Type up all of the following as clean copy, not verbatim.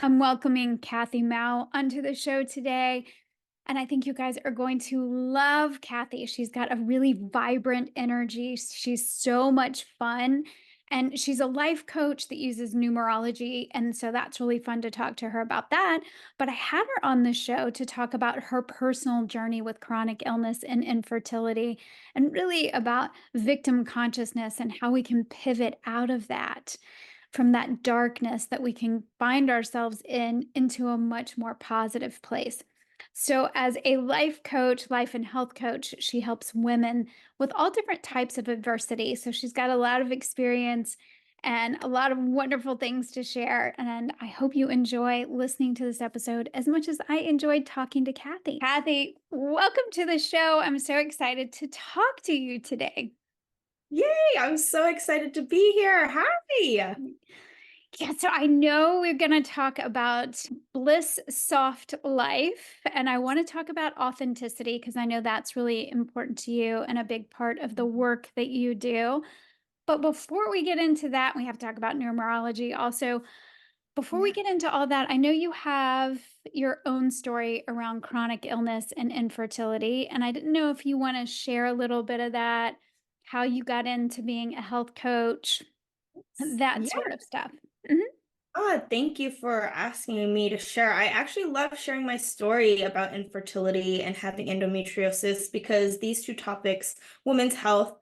I'm welcoming Kathy Mao onto the show today. And I think you guys are going to love Kathy. She's got a really vibrant energy. She's so much fun. And she's a life coach that uses numerology. And so that's really fun to talk to her about that. But I had her on the show to talk about her personal journey with chronic illness and infertility, and really about victim consciousness and how we can pivot out of that, from that darkness that we can find ourselves in, into a much more positive place. So, as a life coach, life and health coach, she helps women with all different types of adversity. So, she's got a lot of experience and a lot of wonderful things to share. And I hope you enjoy listening to this episode as much as I enjoyed talking to Kathy. Kathy, welcome to the show. I'm so excited to talk to you today. Yay, I'm so excited to be here. Hi. Yeah, so I know we're going to talk about bliss soft life, and I want to talk about authenticity because I know that's really important to you and a big part of the work that you do. But before we get into that, we have to talk about numerology also. Before we Yeah. get into all that, I know you have your own story around chronic illness and infertility, and I didn't know if you want to share a little bit of that, how you got into being a health coach, that Yeah. sort of stuff. Mhm. Thank you for asking me to share. I actually love sharing my story about infertility and having endometriosis because these two topics, women's health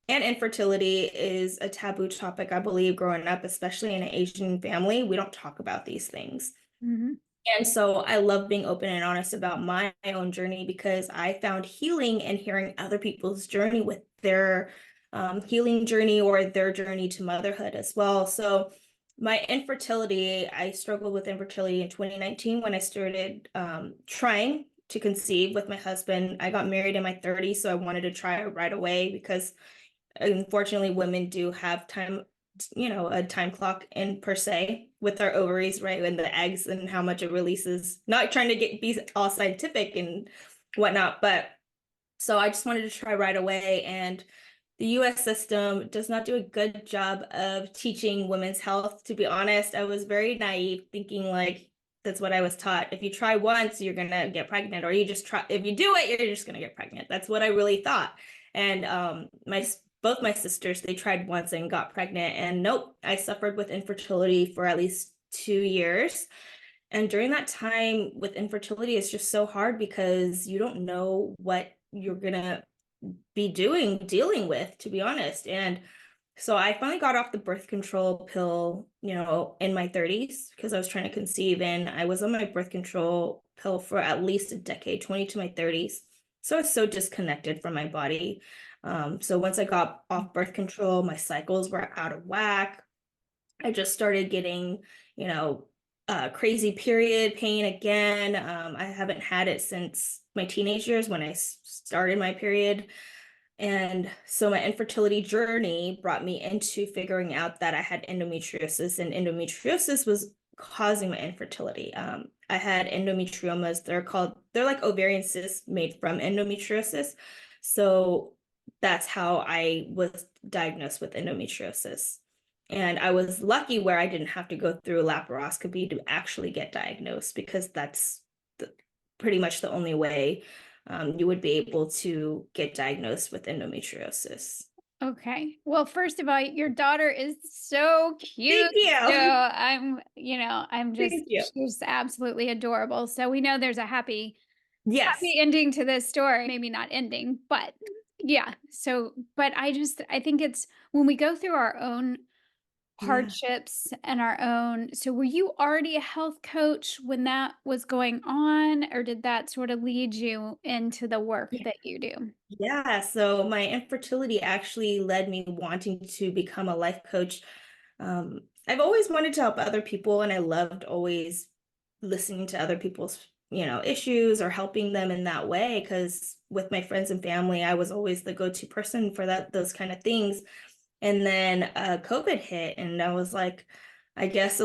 and infertility, is a taboo topic, I believe, growing up, especially in an Asian family. We don't talk about these things. Mhm. And so I love being open and honest about my own journey because I found healing in hearing other people's journey with their healing journey or their journey to motherhood as well. So my infertility, I struggled with infertility in 2019 when I started trying to conceive with my husband. I got married in my 30s, so I wanted to try it right away because unfortunately women do have time, a time clock in per se with our ovaries, right, and the eggs and how much it releases. Not trying to be all scientific and whatnot, but so I just wanted to try right away. And the US system does not do a good job of teaching women's health. To be honest, I was very naive, thinking like that's what I was taught. If you try once, you're gonna get pregnant, or you just try, if you do it, you're just gonna get pregnant. That's what I really thought. And my both my sisters, they tried once and got pregnant, and nope, I suffered with infertility for at least 2 years. And during that time with infertility, it's just so hard because you don't know what you're gonna be dealing with, to be honest. And so I finally got off the birth control pill, in my 30s because I was trying to conceive, and I was on my birth control pill for at least a decade, 20 to my 30s. So I was so disconnected from my body. So once I got off birth control, my cycles were out of whack. I just started getting, you know, crazy period pain again. I haven't had it since my teenage years when I started my period. And so my infertility journey brought me into figuring out that I had endometriosis, and endometriosis was causing my infertility. I had endometriomas. They're like ovarian cysts made from endometriosis. So that's how I was diagnosed with endometriosis. And I was lucky where I didn't have to go through a laparoscopy to actually get diagnosed because that's pretty much the only way you would be able to get diagnosed with endometriosis. Okay. Well, first of all, your daughter is so cute. Thank So you. I'm just, Thank you. she's absolutely adorable. So we know there's a happy Yes. ending to this story. Maybe not ending, but yeah. So, but I think it's when we go through our own Yeah. hardships and our own. So were you already a health coach when that was going on, or did that sort of lead you into the work Yeah. that you do? Yeah. So my infertility actually led me wanting to become a life coach. I've always wanted to help other people, and I loved always listening to other people's, issues or helping them in that way. Because with my friends and family, I was always the go-to person for those kind of things. And then COVID hit, and I was like, I guess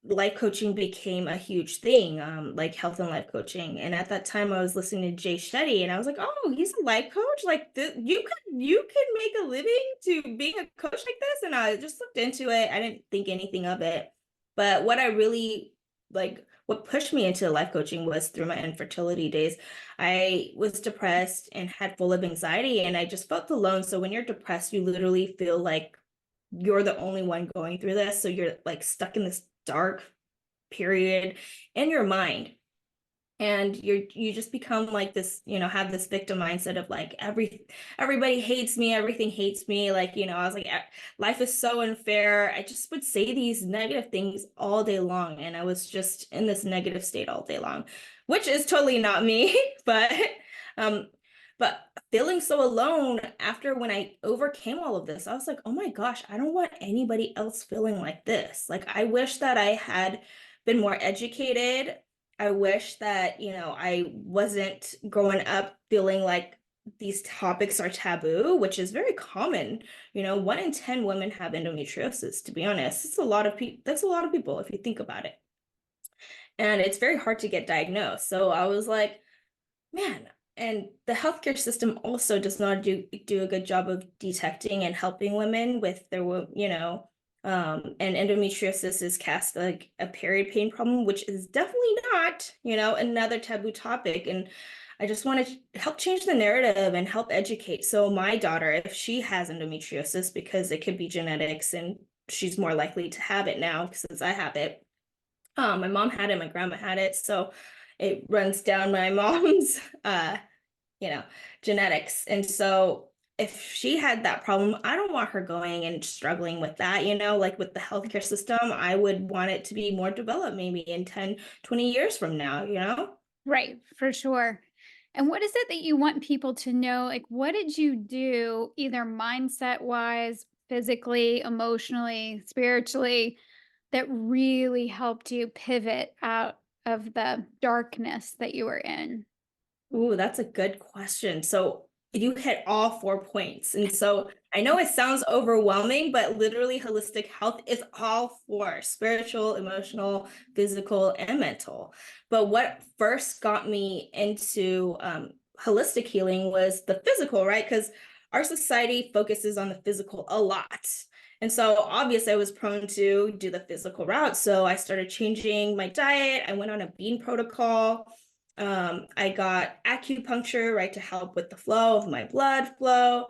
life coaching became a huge thing, like health and life coaching. And at that time, I was listening to Jay Shetty, and I was like, oh, he's a life coach. Like you can make a living to being a coach like this. And I just looked into it. I didn't think anything of it. But what I really like what pushed me into life coaching was through my infertility days. I was depressed and had full of anxiety, and I just felt alone. So when you're depressed, you literally feel like you're the only one going through this. So you're like stuck in this dark period in your mind, and you just become like this, have this victim mindset of like everybody hates me, everything hates me, like, I was like, life is so unfair. I just would say these negative things all day long, and I was just in this negative state all day long, which is totally not me. Um but feeling so alone after, when I overcame all of this, I was like, oh my gosh, I don't want anybody else feeling like this. Like, I wish that I had been more educated. I wish that, I wasn't growing up feeling like these topics are taboo, which is very common. 1 in 10 women have endometriosis, to be honest. It's a lot of people. That's a lot of people if you think about it. And it's very hard to get diagnosed. So I was like, man, and the healthcare system also does not do a good job of detecting and helping women with their, and endometriosis is cast like a period pain problem, which is definitely not, another taboo topic. And I just want to help change the narrative and help educate. So my daughter, if she has endometriosis, because it could be genetics and she's more likely to have it now since I have it. My mom had it, my grandma had it, so it runs down my mom's you know, genetics. And so if she had that problem, I don't want her going and struggling with that, like with the healthcare system. I would want it to be more developed maybe in 10, 20 years from now. Right, for sure. And what is it that you want people to know? Like, what did you do, either mindset wise, physically, emotionally, spiritually, that really helped you pivot out of the darkness that you were in? Ooh, that's a good question. So you hit all 4 points. And so I know it sounds overwhelming, but literally holistic health is all four: spiritual, emotional, physical, and mental. But what first got me into holistic healing was the physical, right? Because our society focuses on the physical a lot. And so obviously I was prone to do the physical route. So I started changing my diet. I went on a bean protocol. I got acupuncture, right, to help with the flow of my blood flow.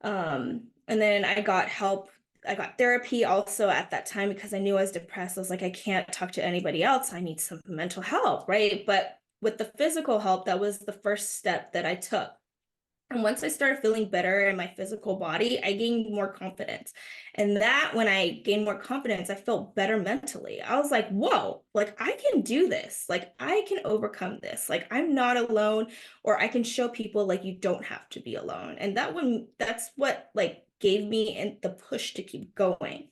And then I got help. I got therapy also at that time because I knew I was depressed. I was like, I can't talk to anybody else. I need some mental help, right? But with the physical help, that was the first step that I took. And once I started feeling better in my physical body, I gained more confidence. And that, when I gained more confidence, I felt better mentally. I was like, whoa, like I can do this. Like I can overcome this. Like I'm not alone, or I can show people like you don't have to be alone. And that's what like gave me the push to keep going.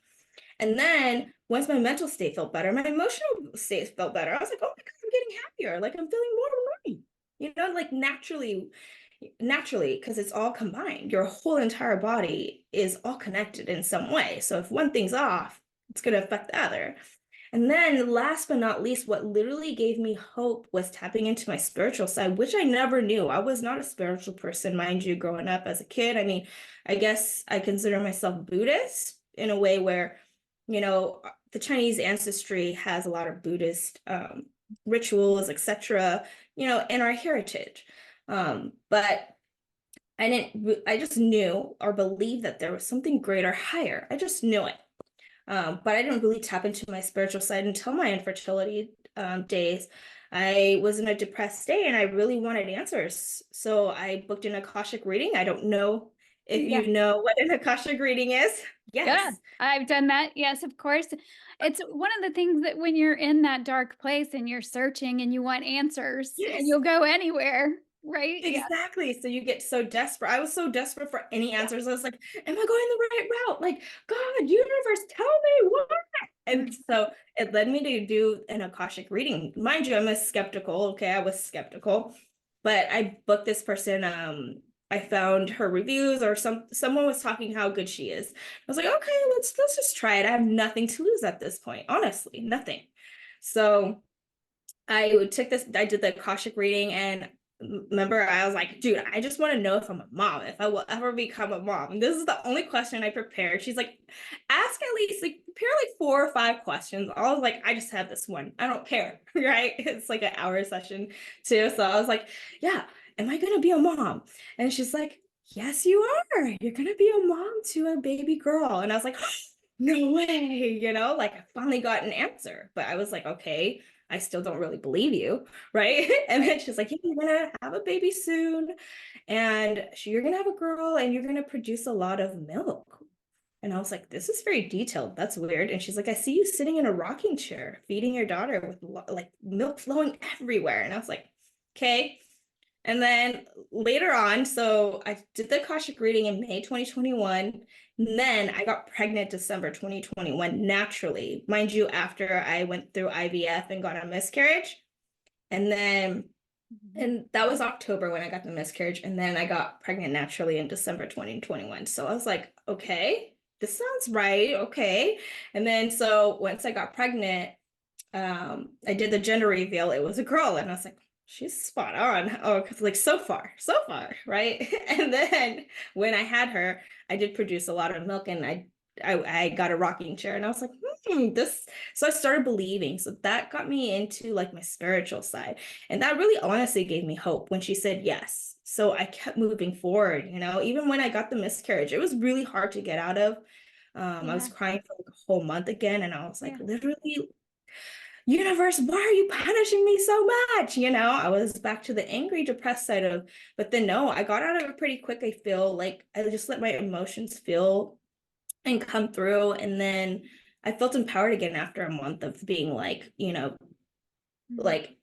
And then once my mental state felt better, my emotional state felt better. I was like, oh my God, I'm getting happier. Like I'm feeling more normal, like naturally, because it's all combined. Your whole entire body is all connected in some way. So if one thing's off, it's going to affect the other. And then last but not least, what literally gave me hope was tapping into my spiritual side, which I never knew. I was not a spiritual person, mind you, growing up as a kid. I mean, I guess I consider myself Buddhist in a way where, the Chinese ancestry has a lot of Buddhist rituals, etc., in our heritage. But I just knew or believed that there was something greater, higher. I just knew it. But I didn't really tap into my spiritual side until my infertility days. I was in a depressed state and I really wanted answers. So I booked an Akashic reading. I don't know if Yeah. you know what an Akashic reading is. Yeah, Yes. I've done that. Yes, of course. It's one of the things that when you're in that dark place and you're searching and you want answers and Yes. you'll go anywhere, right? Yeah. Exactly. So you get so desperate. I was so desperate for any Yeah. answers. I was like, am I going the right route? Like, God, universe, tell me what. And so it led me to do an Akashic reading. Mind you, I'm a skeptical. Okay, I was skeptical, but I booked this person. I found her reviews, or someone was talking how good she is. I was like, okay, let's just try it. I have nothing to lose at this point. Honestly, nothing. So I did the Akashic reading, and remember I was like, dude, I just want to know if I'm a mom, if I will ever become a mom. And this is the only question I prepared. She's like, ask at least like prepare like 4 or 5 questions. I was like, I just have this one. I don't care. Right. It's like an hour session too. So I was like, yeah, am I gonna be a mom? And she's like, yes, you are. You're gonna be a mom to a baby girl. And I was like, no way, like I finally got an answer. But I was like, okay, I still don't really believe you, right? And then Right. she's like, yeah, you're gonna have a baby soon, and you're gonna have a girl, and you're gonna produce a lot of milk. And I was like, this is very detailed. That's weird. And she's like, I see you sitting in a rocking chair, feeding your daughter with like milk flowing everywhere. And I was like, okay. And then later on, so I did the Akashic reading in May 2021. And then I got pregnant December 2021 naturally, mind you, after I went through IVF and got a miscarriage. And then, Mhm. and that was October when I got the miscarriage. And then I got pregnant naturally in December 2021. So I was like, okay, this sounds right. Okay. And then, so once I got pregnant, I did the gender reveal. It was a girl, and I was like, she's spot on. Oh, because like so far, right? And then when I had her, I did produce a lot of milk, and I got a rocking chair, and I was like, this. So I started believing. So that got me into like my spiritual side, and that really honestly gave me hope when she said yes. So I kept moving forward. Even when I got the miscarriage, it was really hard to get out of. I was Yeah. crying for like a whole month again, and I was like, Yeah. literally, universe, why are you punishing me so much? I was back to the angry, depressed side of, but then no, I got out of it pretty quick. I feel like I just let my emotions feel and come through. And then I felt empowered again after a month of being Mhm. like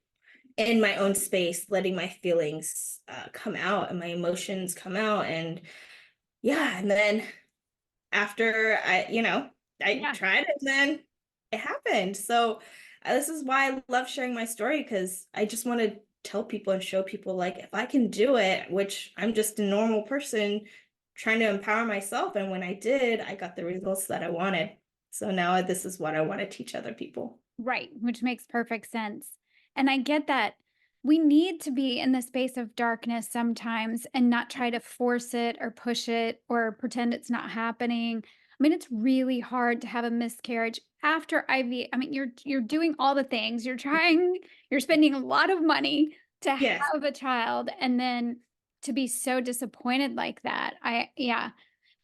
in my own space, letting my feelings come out and my emotions come out. And yeah, and then after I Yeah. tried it, and then it happened. So this is why I love sharing my story, because I just want to tell people and show people like if I can do it, which I'm just a normal person trying to empower myself. And when I did, I got the results that I wanted. So now this is what I want to teach other people. Right, which makes perfect sense. And I get that we need to be in the space of darkness sometimes and not try to force it or push it or pretend it's not happening. I mean, it's really hard to have a miscarriage after IV. I mean, you're doing all the things. You're spending a lot of money to Yes. have a child and then to be so disappointed like that. Yeah.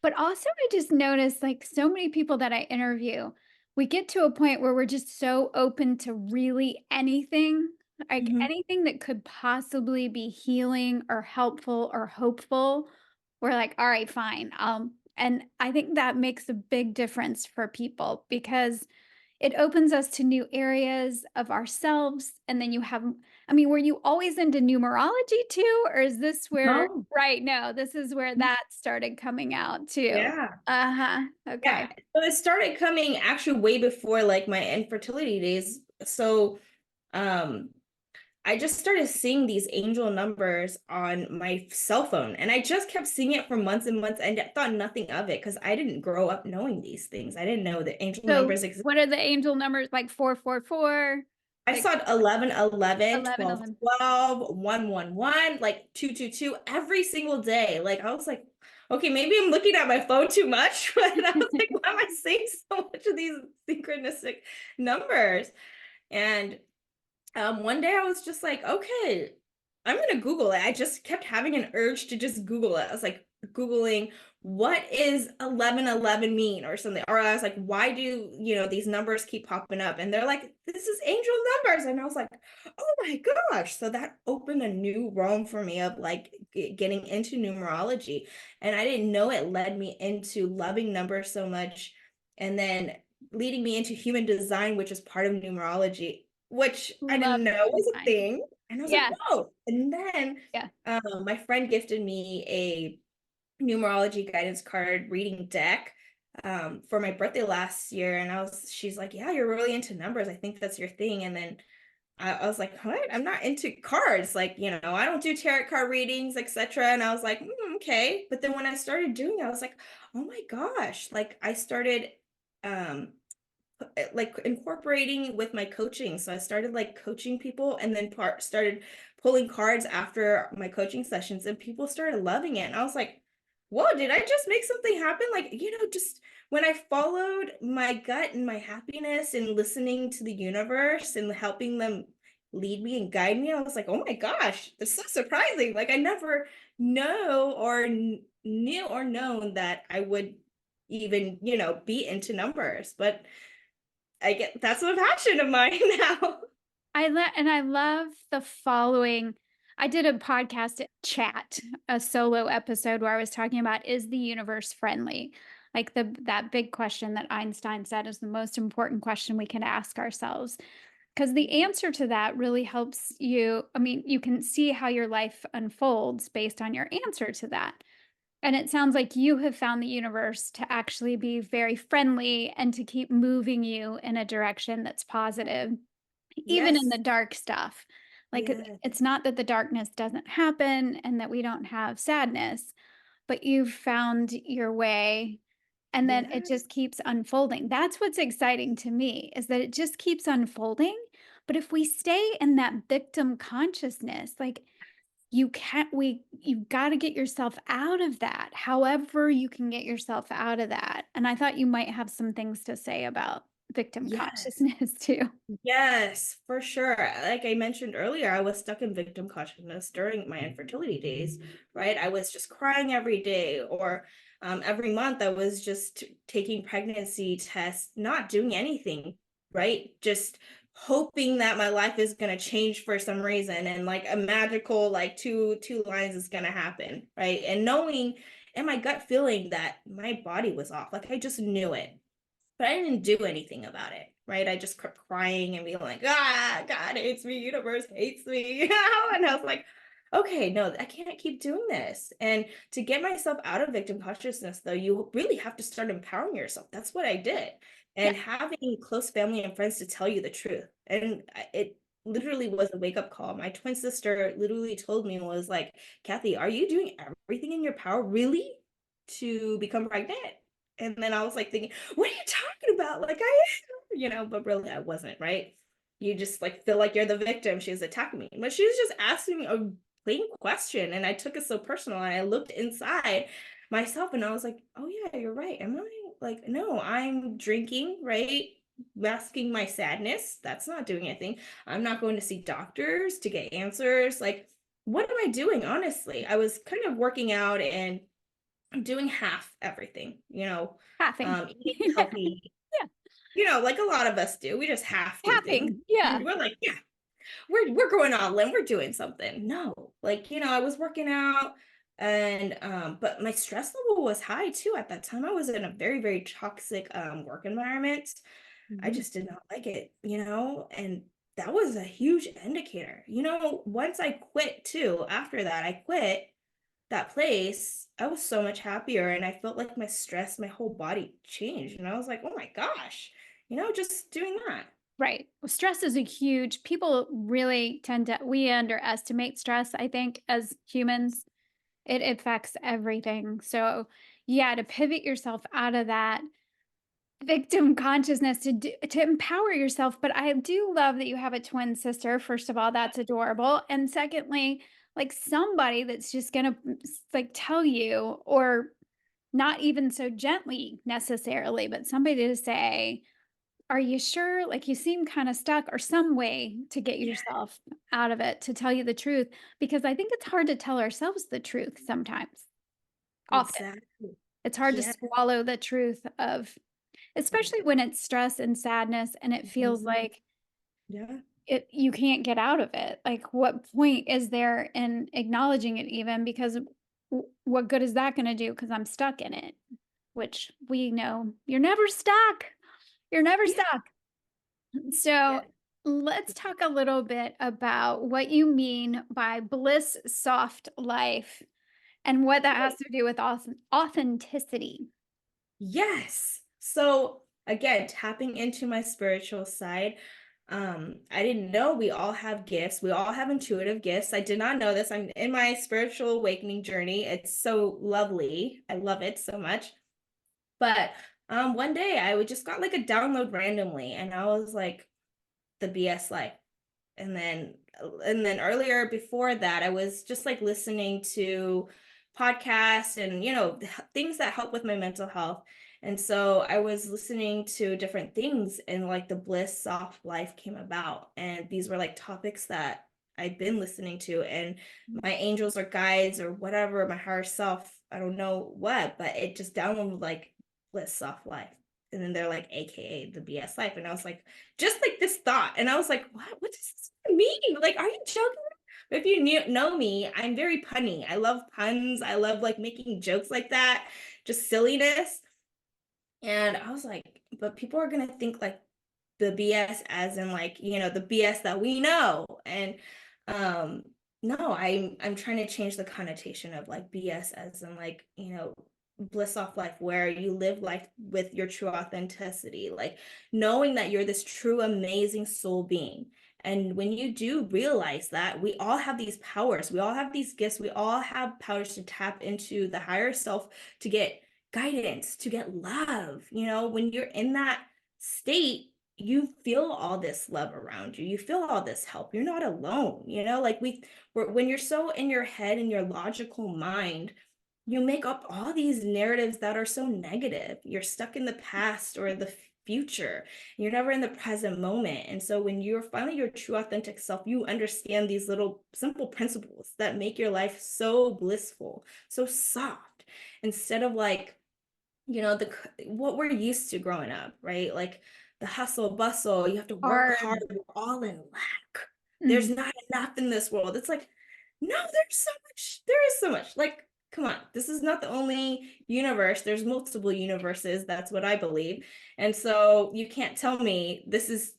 But also, I just noticed like so many people that I interview, we get to a point where we're just so open to really anything, like Mhm. anything that could possibly be healing or helpful or hopeful. We're like, all right, fine. And I think that makes a big difference for people because it opens us to new areas of ourselves. And then I mean, were you always into numerology too? Or is this where, No. right? No, this is where that started coming out too. Yeah. Uh huh. Yeah. Okay. So it started coming actually way before like my infertility days. So um I just started seeing these angel numbers on my cell phone, and I just kept seeing it for months and months and thought nothing of it because I didn't grow up knowing these things. I didn't know that angel So numbers exist. what are the angel numbers like 444, I like saw 11, 11, 11, 12, 11? 12, 111, like 222 every single day. Like I was like, okay, maybe I'm looking at my phone too much, but I was like, why am I seeing so much of these synchronistic numbers? And one day I was just like, okay, I'm gonna Google it. I just kept having an urge to just Google it. I was like Googling what is 1111 mean or something. Or I was like, why do these numbers keep popping up? And they're like, this is angel numbers. And I was like, oh my gosh. So that opened a new realm for me of like getting into numerology. And I didn't know it led me into loving numbers so much. And then leading me into human design, which is part of numerology, which I Love didn't know human was a design. thing. And I was like, Yeah. whoa. And then Yeah. my friend gifted me a numerology guidance card reading deck for my birthday last year. And she's like, yeah, you're really into numbers. I think that's your thing. And then I was like, what? I'm not into cards. Like, I don't do tarot card readings, etc. And I was like, okay. But then when I started doing it, I was like, oh my gosh. Like I started um like incorporating with my coaching. So I started like coaching people, and then started pulling cards after my coaching sessions, and people started loving it. And I was like, whoa, did I just make something happen? Like, just when I followed my gut and my happiness and listening to the universe and helping them lead me and guide me, I was like, oh my gosh, this is so surprising. Like, I never know or knew or known that I would even, be into numbers. But I get that's a passion of mine now. I love the following. I did a podcast chat, a solo episode where I was talking about, is the universe friendly? Like that big question that Einstein said is the most important question we can ask ourselves. Because the answer to that really helps you. I mean, you can see how your life unfolds based on your answer to that. And it sounds like you have found the universe to actually be very friendly and to keep moving you in a direction that's positive, even in the Yes. dark stuff. Like, Yes. it's not that the darkness doesn't happen and that we don't have sadness, but you've found your way, and then it Yeah. just keeps unfolding. That's what's exciting to me, is that it just keeps unfolding. But if we stay in that victim consciousness, like, you can't we you've got to get yourself out of that, however you can get yourself out of that. And I thought you might have some things to say about victim Yes. consciousness too. Yes, for sure. Like I mentioned earlier, I was stuck in victim consciousness during my infertility days, right? I was just crying every day, or every month I was just taking pregnancy tests, not doing anything, right? Just hoping that my life is going to change for some reason, and like a magical like two lines is going to happen, right? And knowing and my gut feeling that my body was off, like I just knew it, but I didn't do anything about it, right? I just kept crying and being like, God hates me, universe hates me, And I was like, okay, no, I can't keep doing this. And to get myself out of victim consciousness, though, you really have to start empowering yourself. That's what I did. Yeah, And having close family and friends to tell you the truth. And it literally was a wake up call. My twin sister literally told me, was like, Kathy, are you doing everything in your power really to become pregnant? And then I was like thinking, what are you talking about? Like I am, but really I wasn't, right? You just like feel like you're the victim. She was attacking me. But she was just asking me a plain question. And I took it so personal. And I looked inside myself and I was like, oh yeah, you're right. Am I like, no, I'm drinking, right? Masking my sadness. That's not doing anything. I'm not going to see doctors to get answers. Like, what am I doing? Honestly, I was kind of working out and doing half everything, halving. eating Yeah, healthy, yeah, like a lot of us do. We just half do things. halving. Yeah. We're like, yeah, we're going all in, we're doing something. No, like, I was working out, and but my stress level was high too at that time. I was in a very, very toxic work environment. I Mhm. just did not like it, and that was a huge indicator. Once I quit too, after that, I quit that place, I was so much happier and I felt like my stress, my whole body changed. And I was like, oh my gosh, just doing that. Right. Well, stress is a huge, people really tend to, we underestimate stress, I think, as humans. It affects everything. So, yeah, to pivot yourself out of that victim consciousness, to empower yourself. But I do love that you have a twin sister. First of all, that's adorable. And secondly, like somebody that's just going to like tell you, or not even so gently necessarily, but somebody to say, are you sure? Like, you seem kind of stuck, or some way to get Yeah, yourself out of it, to tell you the truth, because I think it's hard to tell ourselves the truth sometimes. Often. exactly. It's hard to Yeah. swallow the truth of, especially when it's stress and sadness and it feels Mhm. like Yeah, you can't get out of it. Like, what point is there in acknowledging it even, because what good is that going to do, because I'm stuck in it, which we know you're never stuck. You're never yeah, stuck. So yeah. let's talk a little bit about what you mean by bliss soft life and what that has to do with authenticity. Yes. So again, tapping into my spiritual side. I didn't know we all have gifts. We all have intuitive gifts. I did not know this. I'm in my spiritual awakening journey. It's so lovely. I love it so much. But One day I would just got like a download randomly, and I was like, the BS life. And then earlier before that, I was just like listening to podcasts and things that help with my mental health. And so I was listening to different things, and like the bliss soft life came about, and these were like topics that I've been listening to, and my angels or guides or whatever, my higher self, I don't know what, but it just downloaded like bliss soft life. And then they're like, AKA the BS life. And I was like, just like this thought. And I was like, what does this mean? Like, are you joking? But if you know me, I'm very punny. I love puns. I love like making jokes like that, just silliness. And I was like, but people are gonna think like the BS as in like, the BS that we know. And um no, I'm trying to change the connotation of like BS as in like, bliss off life, where you live life with your true authenticity, like knowing that you're this true amazing soul being. And when you do realize that we all have these powers, we all have these gifts, we all have powers to tap into the higher self, to get guidance, to get love. When you're in that state, you feel all this love around you, you feel all this help, you're not alone. Like when you're so in your head and your logical mind, you make up all these narratives that are so negative. You're stuck in the past or the future. You're never in the present moment. And so when you're finally your true authentic self, you understand these little simple principles that make your life so blissful, so soft, instead of like, the what we're used to growing up, right? Like the hustle bustle, you have to work hard, Hard. we're all in lack. Mm. There's not enough in this world. It's like, no, there's so much. There is so much. Like, come on, this is not the only universe. There's multiple universes. That's what I believe. And so you can't tell me this is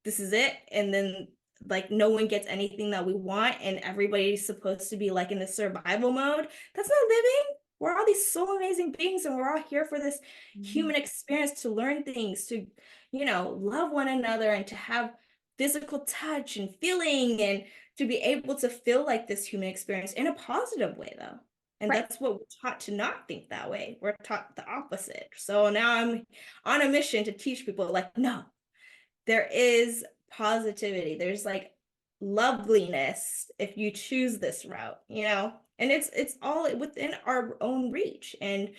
it. And then like no one gets anything that we want, and everybody's supposed to be like in the survival mode. That's not living. We're all these soul amazing beings, and we're all here for this human experience, to learn things, to love one another, and to have physical touch and feeling, and to be able to feel like this human experience in a positive way, though. And Right. that's what we're taught, to not think that way. We're taught the opposite. So now I'm on a mission to teach people like, no, there is positivity. There's like loveliness if you choose this route, and it's all within our own reach, and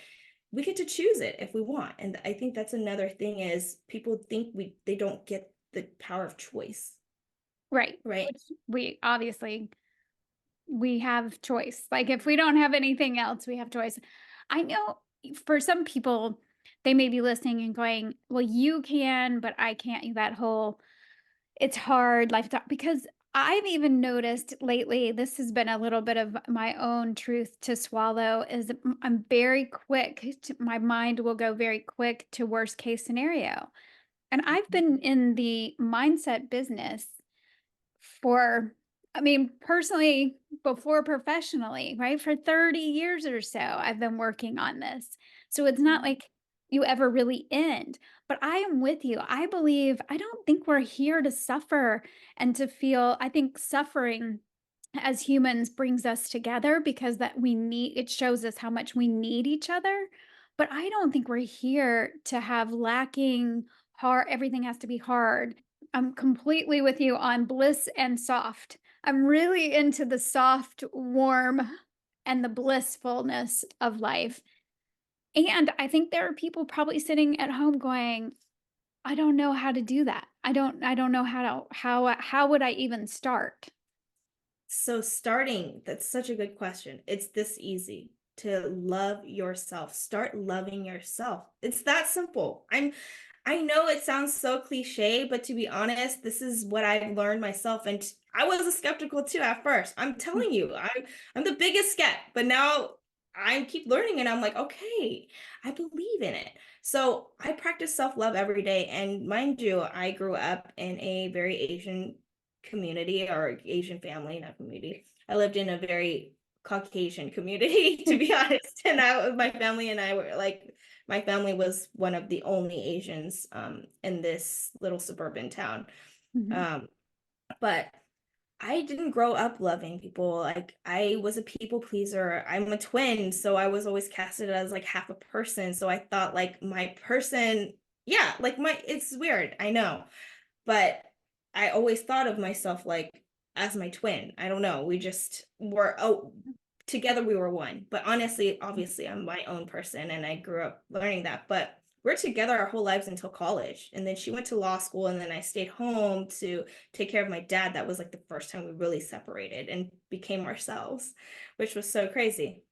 we get to choose it if we want. And I think that's another thing, is people think they don't get the power of choice, Right. right? Which we obviously we have choice. Like if we don't have anything else, we have choice. I know for some people, they may be listening and going, "Well, you can, but I can't." That whole it's hard life because I've even noticed lately, this has been a little bit of my own truth to swallow is that I'm very quick my mind will go very quick to worst case scenario. And I've been in the mindset business for, I mean, personally, before professionally, right? For 30 years or so, I've been working on this. So it's not like you ever really end. But I am with you. I believe, I don't think we're here to suffer and to feel, I think suffering as humans brings us together because that we need it shows us how much we need each other. But I don't think we're here to have lacking hard, everything has to be hard. I'm completely with you on bliss and soft. I'm really into the soft, warm, and the blissfulness of life. And I think there are people probably sitting at home going, I don't know how to do that. I don't know how would I even start? So starting, that's such a good question. It's this easy to love yourself. Start loving yourself. It's that simple. I know it sounds so cliche, but to be honest, this is what I've learned myself. And I was a skeptical too at first. I'm telling you, I'm the biggest skeptic, but now I keep learning, and I'm like, okay, I believe in it. So I practice self-love every day. And mind you, I grew up in a very Asian community, or Asian family, not community. I lived in a very Caucasian community, to be honest. And my family and I were like, my family was one of the only Asians in this little suburban town. Mhm. Um, but I didn't grow up loving people. Like, I was a people pleaser. I'm a twin, so I was always casted as like half a person. So I thought like my person, yeah, like my it's weird, I know. But I always thought of myself like as my twin. I don't know. We just were together we were one. But honestly, obviously I'm my own person and I grew up learning that. But we're together our whole lives until college. And then she went to law school and then I stayed home to take care of my dad. That was like the first time we really separated and became ourselves, which was so crazy.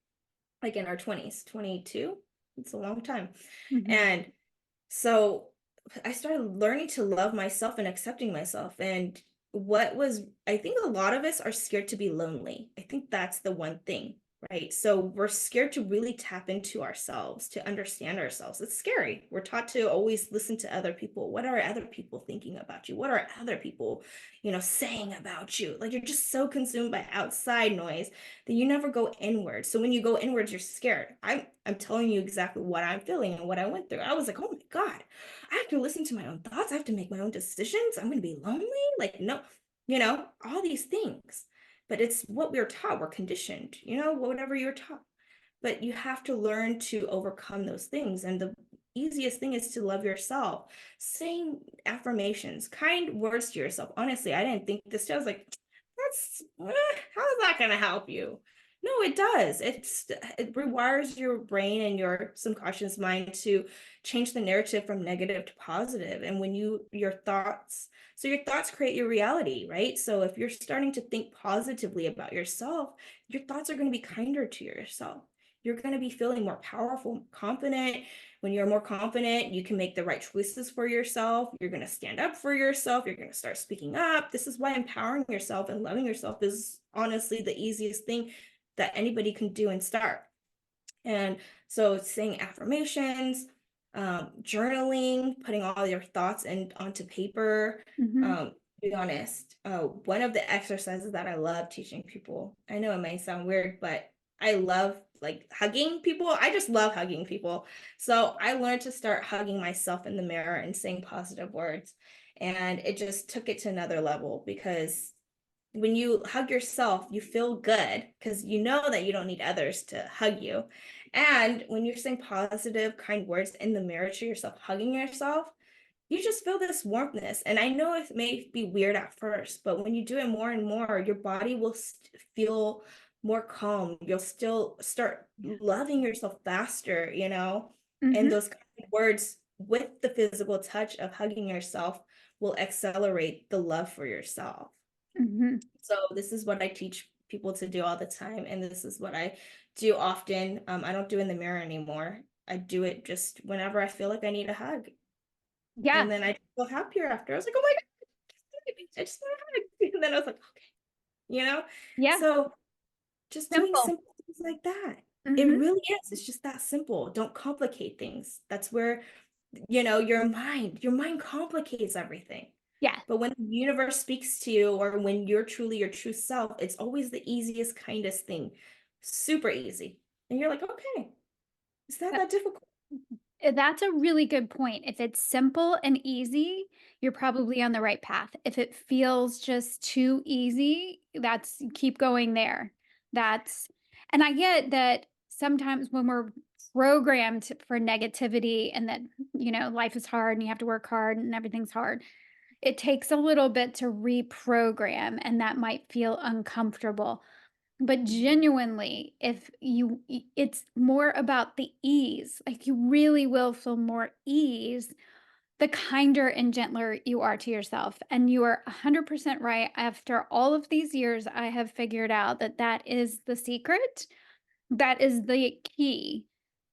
Like in our 20s, 22. It's a long time. Mhm. And so I started learning to love myself and accepting myself. And I think a lot of us are scared to be lonely. I think that's the one thing, right? So we're scared to really tap into ourselves, to understand ourselves. It's scary. We're taught to always listen to other people. What are other people thinking about you? What are other people, saying about you? Like you're just so consumed by outside noise that you never go inward. So when you go inwards, you're scared. I'm telling you exactly what I'm feeling and what I went through. I was like, oh my God, I have to listen to my own thoughts. I have to make my own decisions. I'm going to be lonely. Like, no, all these things. But it's what we're taught. We're conditioned, whatever you're taught. But you have to learn to overcome those things. And the easiest thing is to love yourself. Saying affirmations, kind words to yourself. Honestly, I didn't think this. I was like, how is that going to help you? No, it does. It rewires your brain and your subconscious mind to change the narrative from negative to positive. And when your thoughts create your reality, right? So if you're starting to think positively about yourself, your thoughts are going to be kinder to yourself. You're going to be feeling more powerful, confident. When you're more confident, you can make the right choices for yourself. You're going to stand up for yourself. You're going to start speaking up. This is why empowering yourself and loving yourself is honestly the easiest thing that anybody can do and start. And so saying affirmations, journaling, putting all your thoughts onto paper. Mhm. To be honest, one of the exercises that I love teaching people, I know it may sound weird, but I love like hugging people. I just love hugging people. So I learned to start hugging myself in the mirror and saying positive words. And it just took it to another level because when you hug yourself, you feel good because you know that you don't need others to hug you. And when you're saying positive, kind words in the mirror to yourself, hugging yourself, you just feel this warmness. And I know it may be weird at first, but when you do it more and more, your body will feel more calm. You'll still start loving yourself faster, and Mhm. those kind of words with the physical touch of hugging yourself will accelerate the love for yourself. Mhm. So this is what I teach people to do all the time, and this is what I do often. I don't do in the mirror anymore. I do it just whenever I feel like I need a hug, Yeah. and then I feel happier after. I was like, oh my God, I just want a hug. And then I was like, okay, you know. Yeah. So just doing Simple. simple things like that. It Mhm. really is. It's just that simple. Don't complicate things. That's where, your mind complicates everything. Yeah. But when the universe speaks to you or when you're truly your true self, it's always the easiest, kindest thing. Super easy. And you're like, okay, is that that difficult? That's a really good point. If it's simple and easy, you're probably on the right path. If it feels just too easy, that's keep going there. That's and I get that sometimes when we're programmed for negativity and that, life is hard and you have to work hard and everything's hard, it takes a little bit to reprogram and that might feel uncomfortable. But genuinely, if it's more about the ease, like you really will feel more ease the kinder and gentler you are to yourself. And you are 100% right. After all of these years, I have figured out that that is the secret. That is the key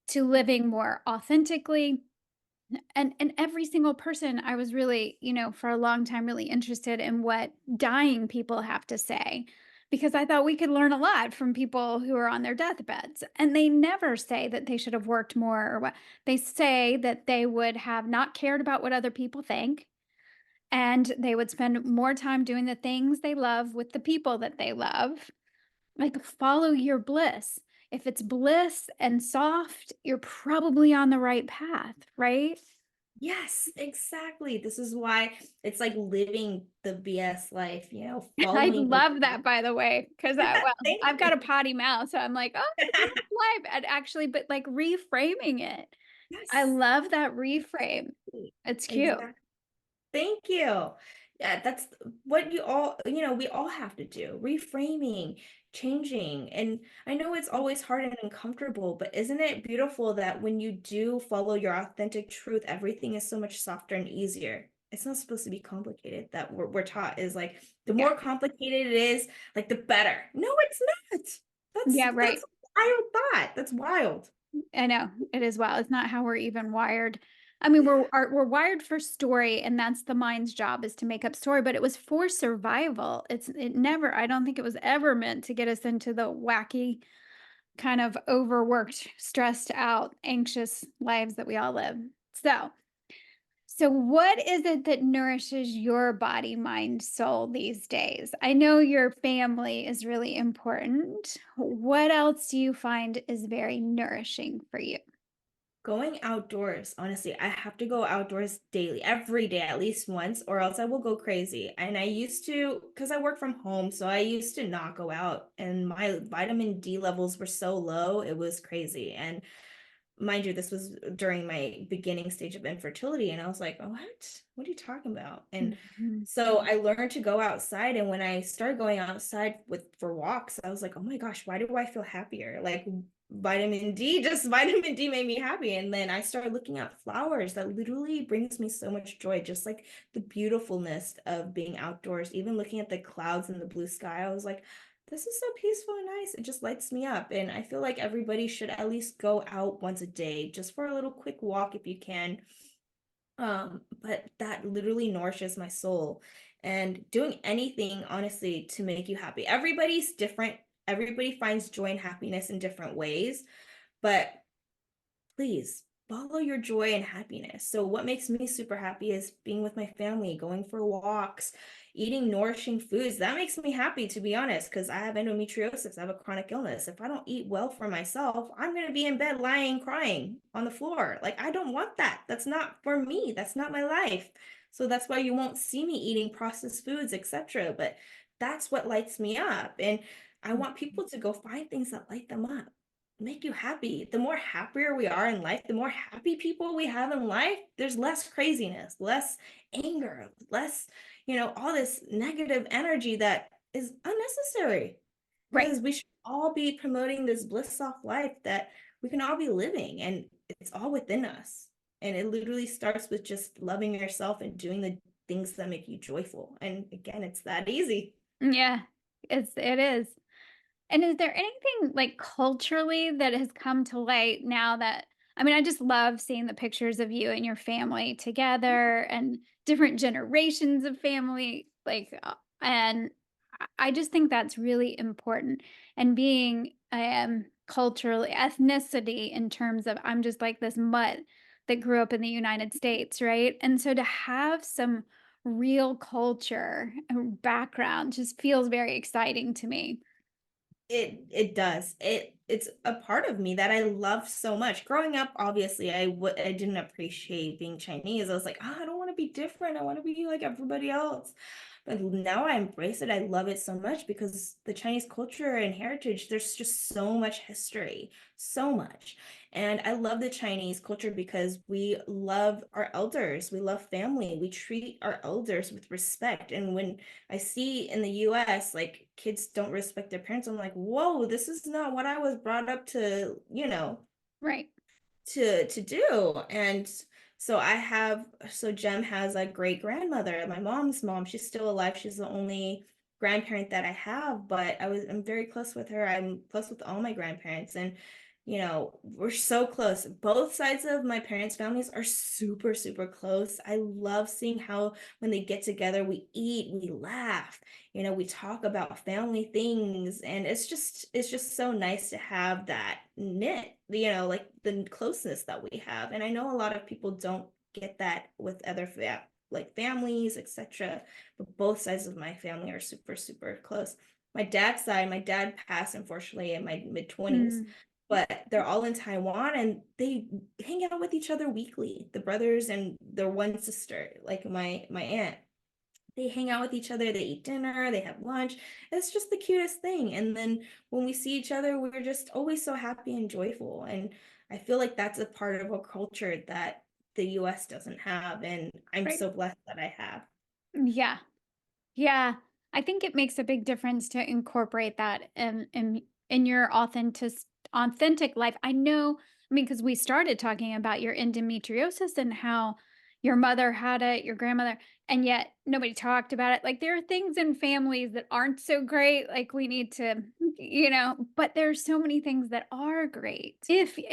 to living more authentically, and every single person I was really, for a long time really interested in what dying people have to say because I thought we could learn a lot from people who are on their deathbeds, and they never say that they should have worked more or what. They say that they would have not cared about what other people think, and they would spend more time doing the things they love with the people that they love. Like, follow your bliss. If it's bliss and soft, you're probably on the right path, right? Yes, exactly. This is why it's like living the BS life, I following your love that, by the way, because well, Thank I've got you. a potty mouth, so I'm like, "Oh, life," and actually but, like, reframing it. I Yes, love that reframe. It's cute. exactly. Thank you. Yeah, that's what we all have to do. Reframing, changing. And I know it's always hard and uncomfortable, but isn't it beautiful that when you do follow your authentic truth, everything is so much softer and easier? It's not supposed to be complicated. That we're taught is like the Yeah. more complicated it is, like the better. No, it's not. Yeah, That's right. a wild thought. That's wild. I know, it is wild. It's not how we're even wired. I mean, Yeah. we're wired for story, and that's the mind's job is to make up story, but it was for survival. It never I don't think it was ever meant to get us into the wacky, kind of overworked, stressed out, anxious lives that we all live. So what is it that nourishes your body, mind, soul these days? I know your family is really important. What else do you find is very nourishing for you? Going outdoors, honestly, I have to go outdoors daily, every day, at least once, or else I will go crazy. And I used to, because I work from home, so I used to not go out, and my vitamin D levels were so low, it was crazy. And mind you, this was during my beginning stage of infertility, and I was like, what are you talking about? And Mhm. so I learned to go outside, and when I started going outside for walks, I was like, oh my gosh, why do I feel happier? Like vitamin D made me happy. And then I started looking at flowers that literally brings me so much joy, just like the beautifulness of being outdoors. Even looking at the clouds and the blue sky, I was like, this is so peaceful and nice. It just lights me up. And I feel like everybody should at least go out once a day, just for a little quick walk if you can. But that literally nourishes my soul. And doing anything, honestly, to make you happy. Everybody's different. Everybody finds joy and happiness in different ways. But please follow your joy and happiness. So, what makes me super happy is being with my family, going for walks, eating nourishing foods. That makes me happy, to be honest, because I have endometriosis. I have a chronic illness. If I don't eat well for myself, I'm going to be in bed lying, crying on the floor. Like, I don't want that. That's not for me. That's not my life. So, that's why you won't see me eating processed foods, etc. But that's what lights me up. And I want people to go find things that light them up, make you happy. The more happier we are in life, the more happy people we have in life, there's less craziness, less anger, less, all this negative energy that is unnecessary, Right. because we should all be promoting this bliss off life that we can all be living, and it's all within us. And it literally starts with just loving yourself and doing the things that make you joyful. And again, it's that easy. Yeah. It is. And is there anything, like, culturally that has come to light now that I mean, I just love seeing the pictures of you and your family together and different generations of family, like, and I just think that's really important. And being, culturally ethnicity in terms of I'm just like this mutt that grew up in the United States, right? And so to have some real culture and background just feels very exciting to me. It does. It's a part of me that I love so much. Growing up, obviously, I didn't appreciate being Chinese. I was like, I don't want to be different. I want to be like everybody else. But now I embrace it. I love it so much because the Chinese culture and heritage, there's just so much history, so much. And I love the Chinese culture because we love our elders. We love family. We treat our elders with respect. And when I see in the US, like kids don't respect their parents, I'm like, whoa, this is not what I was brought up to, Right. to do. And so Jem has a great grandmother, my mom's mom. She's still alive. She's the only grandparent that I have, but I'm very close with her. I'm close with all my grandparents, and we're so close. Both sides of my parents' families are super, super close. I love seeing how when they get together, we eat, we laugh, we talk about family things, and it's just so nice to have that knit, like the closeness that we have. And I know a lot of people don't get that with other like families, etc. But both sides of my family are super, super close. My dad's side, my dad passed unfortunately in my mid 20s. Mm. but they're all in Taiwan and they hang out with each other weekly. The brothers and their one sister, like my aunt, they hang out with each other, they eat dinner, they have lunch. It's just the cutest thing. And then when we see each other, we're just always so happy and joyful. And I feel like that's a part of a culture that the US doesn't have. And I'm Right. so blessed that I have. Yeah. Yeah, I think it makes a big difference to incorporate that in your authentic life. I know, I mean, because we started talking about your endometriosis and how your mother had it, your grandmother, and yet nobody talked about it. Like there are things in families that aren't so great. Like we need to, but there's so many things that are great. If you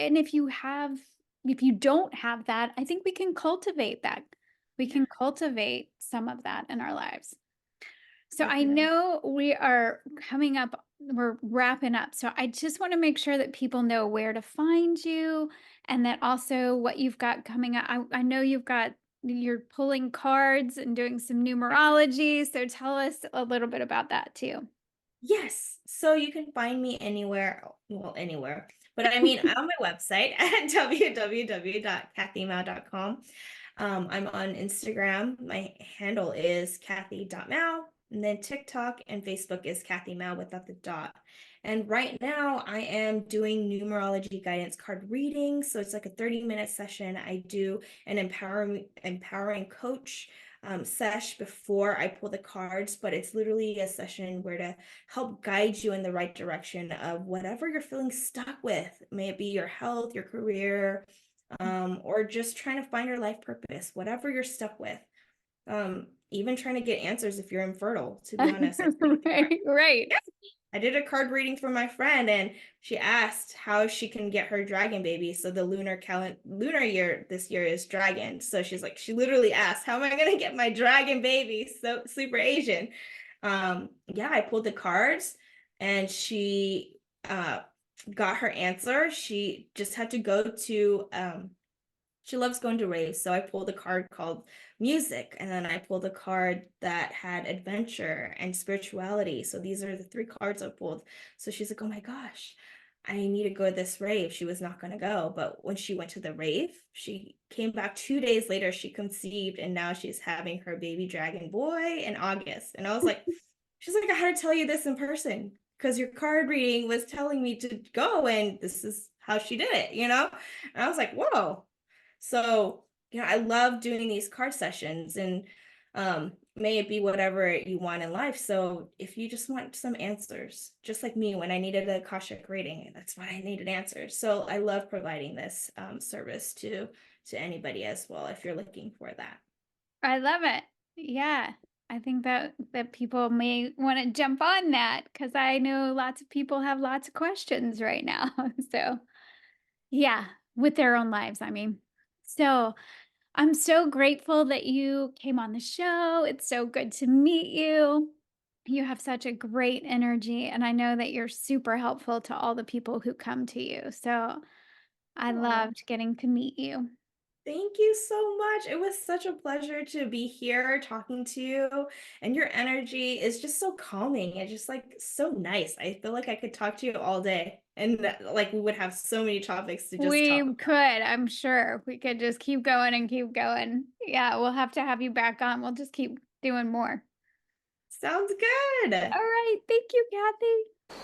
don't have that, I think we can cultivate that. We Yeah, can cultivate some of that in our lives. So I definitely. know we are coming up, we're wrapping up. So I just want to make sure that people know where to find you and that also what you've got coming up. I know you're pulling cards and doing some numerology. So tell us a little bit about that too. Yes. So you can find me anywhere, well, anywhere, but I mean on my website at www.kathymao.com. I'm on Instagram. My handle is kathy.mao. And then TikTok and Facebook is Kathy Mao without the dot. And right now I am doing numerology guidance card reading. So it's like a 30-minute session. I do an empowering coach sesh before I pull the cards, but it's literally a session where to help guide you in the right direction of whatever you're feeling stuck with. May it be your health, your career, or just trying to find your life purpose, whatever you're stuck with. Even trying to get answers if you're infertile, to be honest. Right, right. I did a card reading for my friend and she asked how she can get her dragon baby. So the lunar year this year is dragon. So she's like, she literally asked, how am I gonna get my dragon baby? So super Asian. Yeah, I pulled the cards and she got her answer. She just had to go to she loves going to raves. So I pulled a card called music, and then I pulled a card that had adventure and spirituality. So these are the three cards I pulled. So she's like, oh my gosh, I need to go to this rave. She was not going to go. But when she went to the rave, she came back 2 days later. She conceived, and now she's having her baby dragon boy in August. And I was like, she's like, I had to tell you this in person because your card reading was telling me to go, and this is how she did it. And I was like, whoa. So, I love doing these card sessions and may it be whatever you want in life. So if you just want some answers, just like me when I needed a Akashic reading, that's why I needed answers. So I love providing this service to anybody as well if you're looking for that. I love it. Yeah. I think that people may want to jump on that because I know lots of people have lots of questions right now. So yeah, with their own lives, I mean. So, I'm so grateful that you came on the show. It's so good to meet you. You have such a great energy, and I know that you're super helpful to all the people who come to you. So, I Oh, loved getting to meet you. thank you so much. It was such a pleasure to be here talking to you. And your energy is just so calming and just like so nice. I feel like I could talk to you all day and like we would have so many topics to just talk We could, about. I'm sure. We could just keep going and keep going. Yeah, we'll have to have you back on. We'll just keep doing more. Sounds good. All right. Thank you, Kathy.